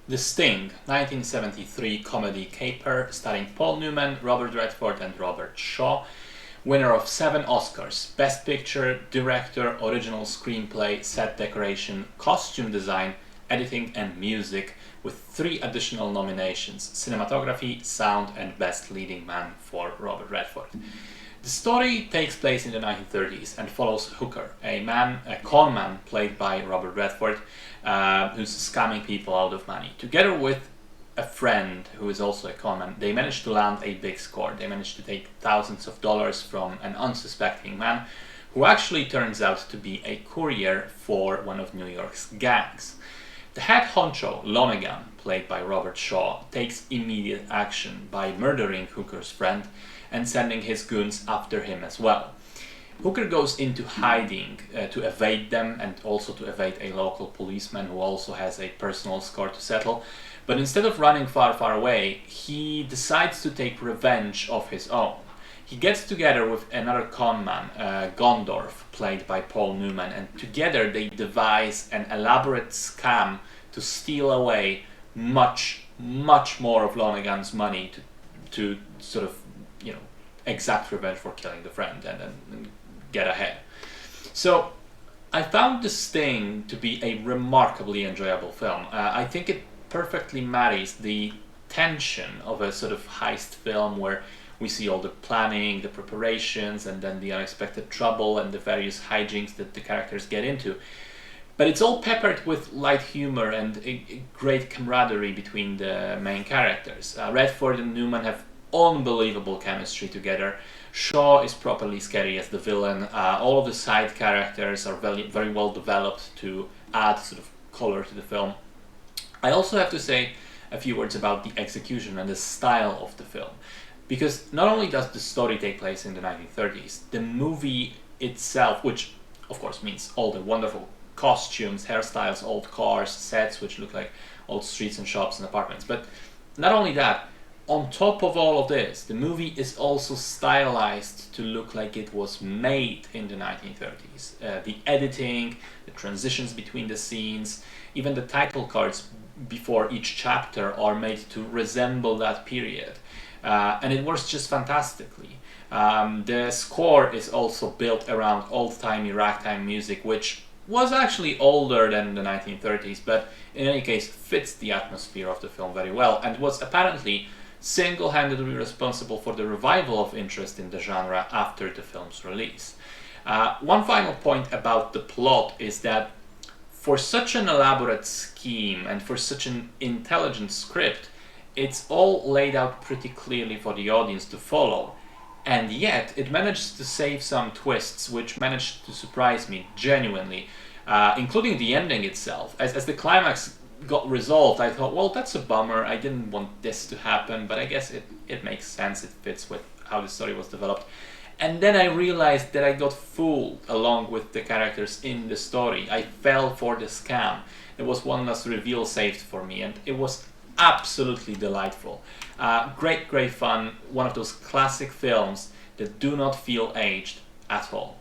The Sting, 1973 comedy caper starring Paul Newman, Robert Redford and Robert Shaw, winner of 7 Oscars: Best Picture, Director, Original Screenplay, Set Decoration, Costume Design, Editing and Music, with 3 additional nominations: Cinematography, Sound and Best Leading Man for Robert Redford. The story takes place in the 1930s and follows Hooker, a con man played by Robert Redford, who's scamming people out of money. Together with a friend who is also a con man, they manage to land a big score. They manage to take thousands of dollars from an unsuspecting man who actually turns out to be a courier for one of New York's gangs. The head honcho, Lonergan, played by Robert Shaw, takes immediate action by murdering Hooker's friend and sending his goons after him as well. Hooker goes into hiding to evade them and also to evade a local policeman who also has a personal score to settle. But instead of running far, far away, he decides to take revenge of his own. He gets together with another conman, Gondorf, played by Paul Newman, and together they devise an elaborate scam to steal away much more of Lonergan's money to sort of, exact revenge for killing the friend and get ahead. So I found The Sting to be a remarkably enjoyable film. I think it perfectly marries the tension of a sort of heist film where we see all the planning, the preparations, and then the unexpected trouble and the various hijinks that the characters get into. But it's all peppered with light humor and a great camaraderie between the main characters. Redford and Newman have unbelievable chemistry together. Shaw is properly scary as the villain. All of the side characters are very well developed to add sort of color to the film. I also have to say a few words about the execution and the style of the film, because not only does the story take place in the 1930s, the movie itself, which of course means all the wonderful costumes, hairstyles, old cars, sets which look like old streets and shops and apartments, but not only that, on top of all of this, the movie is also stylized to look like it was made in the 1930s. The editing, the transitions between the scenes, even the title cards before each chapter are made to resemble that period. And it works just fantastically. The score is also built around old-timey ragtime music, which was actually older than the 1930s, but in any case fits the atmosphere of the film very well, and was apparently single-handedly responsible for the revival of interest in the genre after the film's release. One final point about the plot is that for such an elaborate scheme and for such an intelligent script, it's all laid out pretty clearly for the audience to follow, and yet it managed to save some twists which managed to surprise me genuinely, including the ending itself. As the climax got resolved, I thought, well, that's a bummer, I didn't want this to happen, but I guess it makes sense, it fits with how the story was developed. And then I realized that I got fooled along with the characters in the story. I fell for the scam. There was one last reveal saved for me, and it was absolutely delightful. Great fun, one of those classic films that do not feel aged at all.